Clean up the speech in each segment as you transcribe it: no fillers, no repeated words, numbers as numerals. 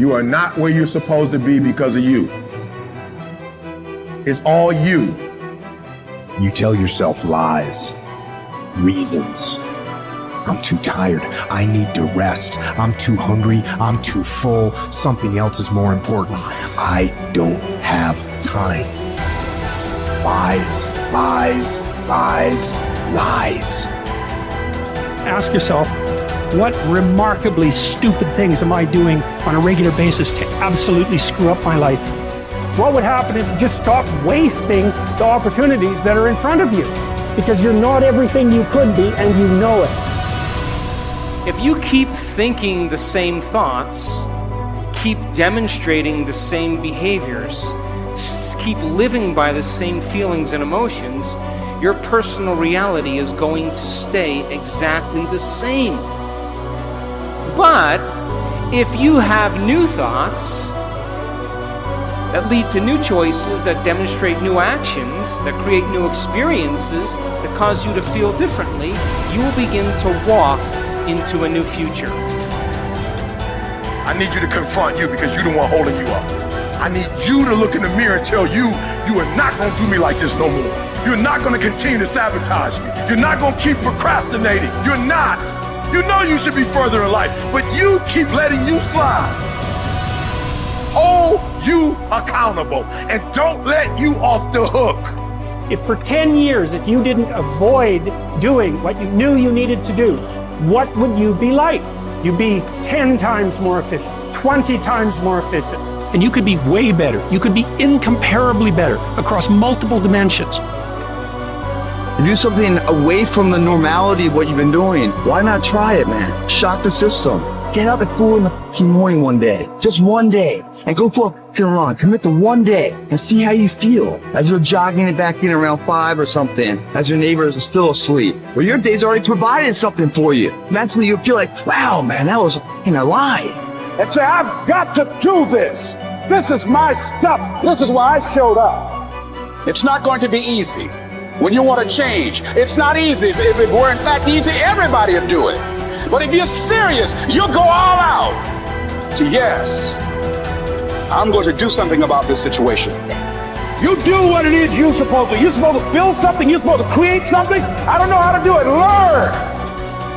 You are not where you're supposed to be because of you. It's all you. You tell yourself lies, reasons. I'm too tired. I need to rest. I'm too hungry. I'm too full. Something else is more important. I don't have time. Lies, lies, lies, lies. Ask yourself, what remarkably stupid things am I doing on a regular basis to absolutely screw up my life? What would happen if you just stopped wasting the opportunities that are in front of you? Because you're not everything you could be, and you know it. If you keep thinking the same thoughts, keep demonstrating the same behaviors, keep living by the same feelings and emotions, your personal reality is going to stay exactly the same. But if you have new thoughts that lead to new choices, that demonstrate new actions, that create new experiences, that cause you to feel differently, you will begin to walk into a new future. I need you to confront you because you're the one holding you up. I need you to look in the mirror and tell you, you are not going to do me like this no more. You're not going to continue to sabotage me. You're not going to keep procrastinating. You're not. You know you should be further in life, but you keep letting you slide. Hold you accountable and don't let you off the hook. If for 10 years, if you didn't avoid doing what you knew you needed to do, what would you be like? You'd be 10 times more efficient, 20 times more efficient. And you could be way better. You could be incomparably better across multiple dimensions. To do something away from the normality of what you've been doing. Why not try it, man? Shock the system. Get up at 4 in the morning one day, just one day, and go for a run. Commit to one day and see how you feel as you're jogging it back in around 5 or something, as your neighbors are still asleep. Well, your day's already provided something for you. Mentally, you feel like, wow, man, that was a lie. And say, I've got to do this. This is my stuff. This is why I showed up. It's not going to be easy. When you want to change, it's not easy. If it were in fact easy, everybody would do it. But if you're serious, you'll go all out. So yes, I'm going to do something about this situation. You do what it is you're supposed to. You're supposed to build something. You're supposed to create something. I don't know how to do it. Learn.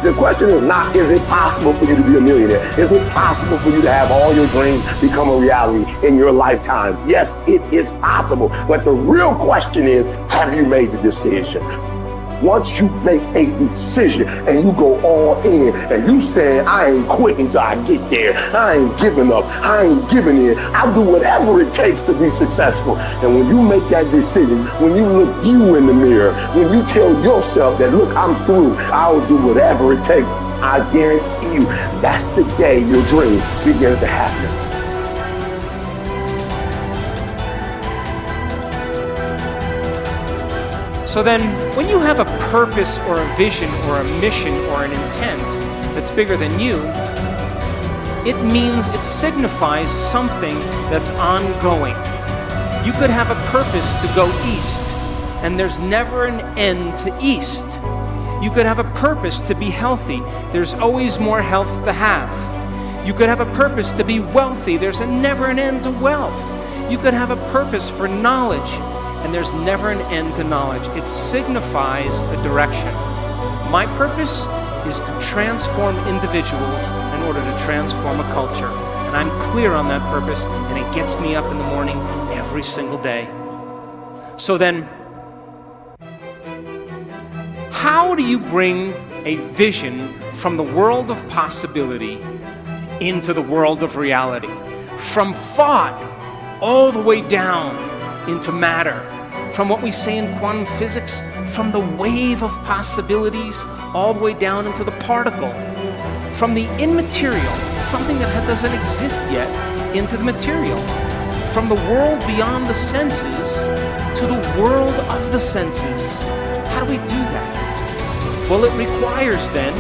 The question is not, is it possible for you to be a millionaire? Is it possible for you to have all your dreams become a reality in your lifetime? Yes, it is possible. But the real question is, have you made the decision? Once you make a decision and you go all in and you say, I ain't quitting till I get there. I ain't giving up. I ain't giving in. I'll do whatever it takes to be successful. And when you make that decision, when you look you in the mirror, when you tell yourself that, look, I'm through, I'll do whatever it takes, I guarantee you that's the day your dream begins to happen. So then, when you have a purpose or a vision or a mission or an intent that's bigger than you, it means it signifies something that's ongoing. You could have a purpose to go east, and there's never an end to east. You could have a purpose to be healthy. There's always more health to have. You could have a purpose to be wealthy. There's never an end to wealth. You could have a purpose for knowledge, and there's never an end to knowledge. It signifies a direction. My purpose is to transform individuals in order to transform a culture. And I'm clear on that purpose, and it gets me up in the morning every single day. So then, how do you bring a vision from the world of possibility into the world of reality? From thought all the way down into matter. From what we say in quantum physics, from the wave of possibilities all the way down into the particle. From the immaterial, something that doesn't exist yet, into the material. From the world beyond the senses to the world of the senses. How do we do that? Well, it requires then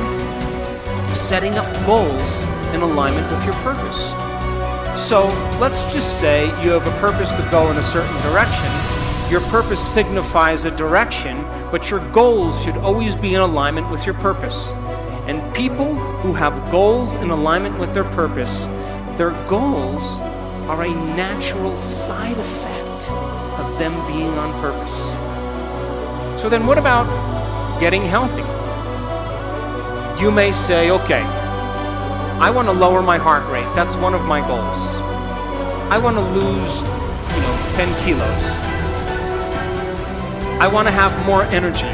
setting up goals in alignment with your purpose. So let's just say you have a purpose to go in a certain direction. Your purpose signifies a direction, but your goals should always be in alignment with your purpose. And people who have goals in alignment with their purpose, Their goals are a natural side effect of them being on purpose. So then what about getting healthy? You may say, okay, I want to lower my heart rate. That's one of my goals. I want to lose, 10 kilos. I want to have more energy.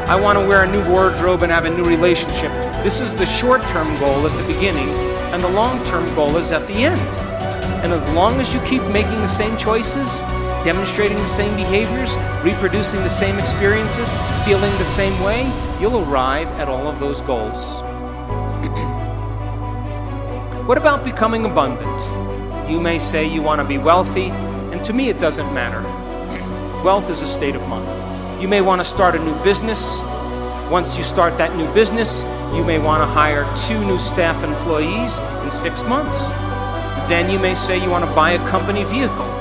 I want to wear a new wardrobe and have a new relationship. This is the short-term goal at the beginning, and the long-term goal is at the end. And as long as you keep making the same choices, demonstrating the same behaviors, reproducing the same experiences, feeling the same way, you'll arrive at all of those goals. What about becoming abundant? You may say you want to be wealthy, and to me it doesn't matter. Wealth is a state of mind. You may want to start a new business. Once you start that new business, you may want to hire 2 new staff employees in 6 months. Then you may say you want to buy a company vehicle.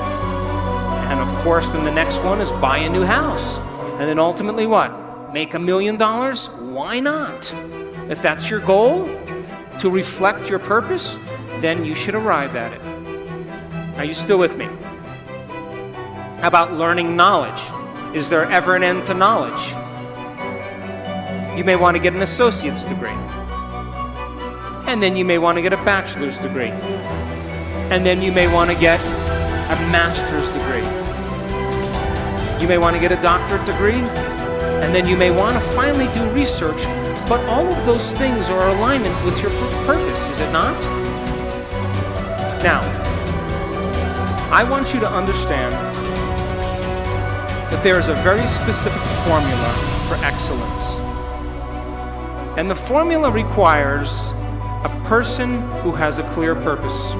And of course, then the next one is buy a new house. And then ultimately what? Make $1 million? Why not? If that's your goal, to reflect your purpose, then you should arrive at it. Are you still with me? How about learning knowledge? Is there ever an end to knowledge? You may want to get an associate's degree. And then you may want to get a bachelor's degree. And then you may want to get a master's degree. You may want to get a doctorate degree. And then you may want to finally do research. But all of those things are in alignment with your purpose, is it not? Now, I want you to understand that there is a very specific formula for excellence. And the formula requires a person who has a clear purpose.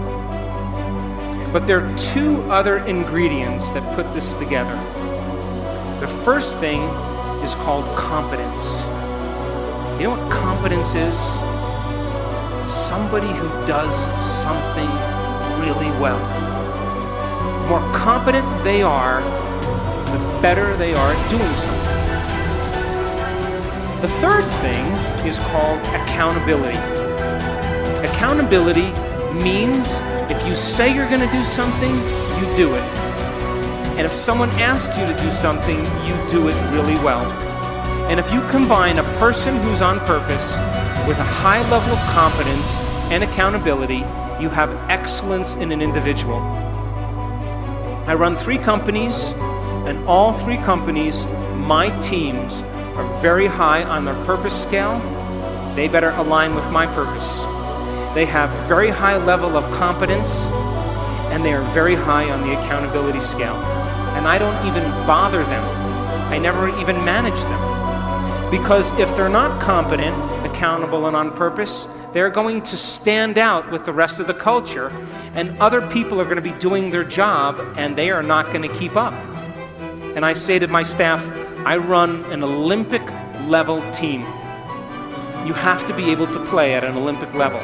But there are 2 other ingredients that put this together. The first thing is called competence. You know what competence is? Somebody who does something really well. The more competent they are, the better they are at doing something. The third thing is called accountability. Accountability means if you say you're going to do something, you do it. And if someone asks you to do something, you do it really well. And if you combine a person who's on purpose with a high level of competence and accountability, you have excellence in an individual. I run 3 companies, and all 3 companies, my teams are very high on their purpose scale. They better align with my purpose. They have very high level of competence, and they are very high on the accountability scale. And I don't even bother them. I never even manage them. Because if they're not competent, accountable, and on purpose, they're going to stand out with the rest of the culture, and other people are going to be doing their job, and they are not going to keep up. And I say to my staff, I run an Olympic level team. You have to be able to play at an Olympic level.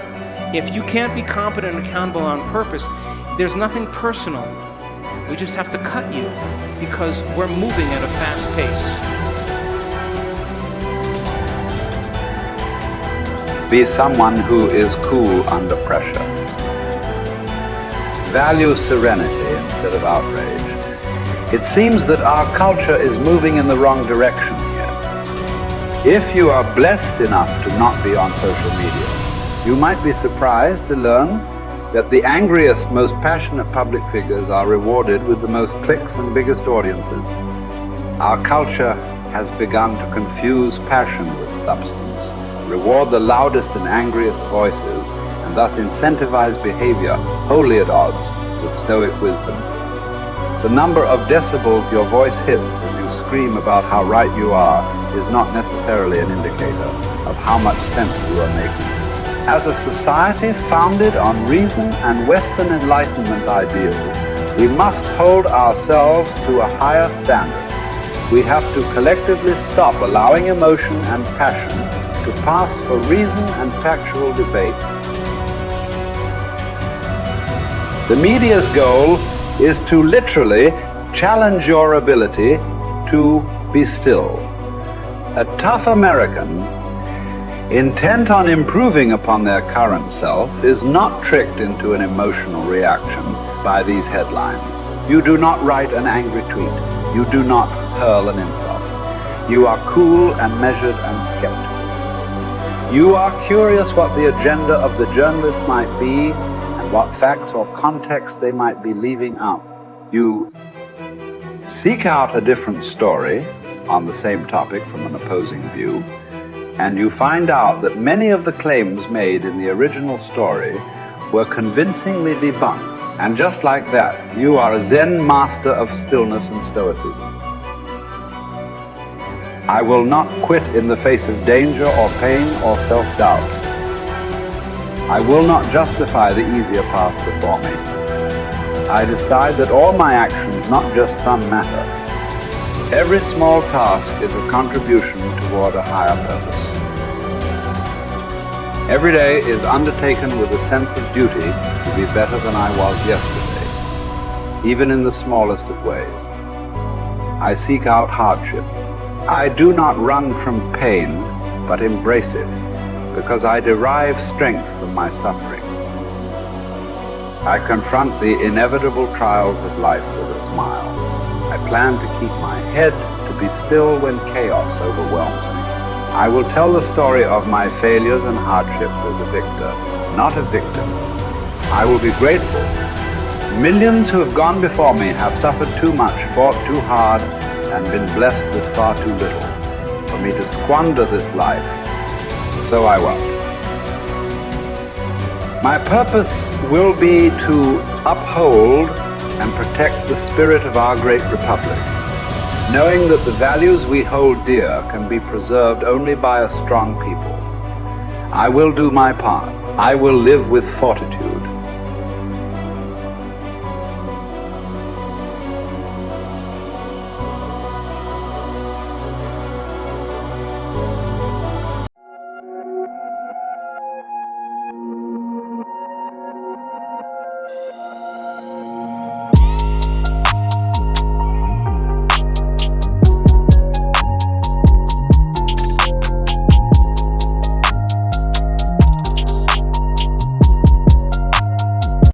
If you can't be competent and accountable on purpose, there's nothing personal. We just have to cut you because we're moving at a fast pace. Be someone who is cool under pressure. Value serenity instead of outrage. It seems that our culture is moving in the wrong direction here. If you are blessed enough to not be on social media, you might be surprised to learn that the angriest, most passionate public figures are rewarded with the most clicks and biggest audiences. Our culture has begun to confuse passion with substance, reward the loudest and angriest voices, and thus incentivize behavior wholly at odds with stoic wisdom. The number of decibels your voice hits as you scream about how right you are is not necessarily an indicator of how much sense you are making. As a society founded on reason and Western Enlightenment ideals, we must hold ourselves to a higher standard. We have to collectively stop allowing emotion and passion to pass for reason and factual debate. The media's goal is to literally challenge your ability to be still. A tough American intent on improving upon their current self, is not tricked into an emotional reaction by these headlines. You do not write an angry tweet. You do not hurl an insult. You are cool and measured and skeptical. You are curious what the agenda of the journalist might be and what facts or context they might be leaving out. You seek out a different story on the same topic from an opposing view, and you find out that many of the claims made in the original story were convincingly debunked. And just like that, you are a Zen master of stillness and stoicism. I will not quit in the face of danger or pain or self-doubt. I will not justify the easier path before me. I decide that all my actions, not just some matter. Every small task is a contribution toward a higher purpose. Every day is undertaken with a sense of duty to be better than I was yesterday, even in the smallest of ways. I seek out hardship. I do not run from pain, but embrace it, because I derive strength from my suffering. I confront the inevitable trials of life with a smile. I plan to keep my head to be still when chaos overwhelms me. I will tell the story of my failures and hardships as a victor, not a victim. I will be grateful. Millions who have gone before me have suffered too much, fought too hard, and been blessed with far too little for me to squander this life. So I won't. My purpose will be to uphold and protect the spirit of our great republic, knowing that the values we hold dear can be preserved only by a strong people. I will do my part. I will live with fortitude.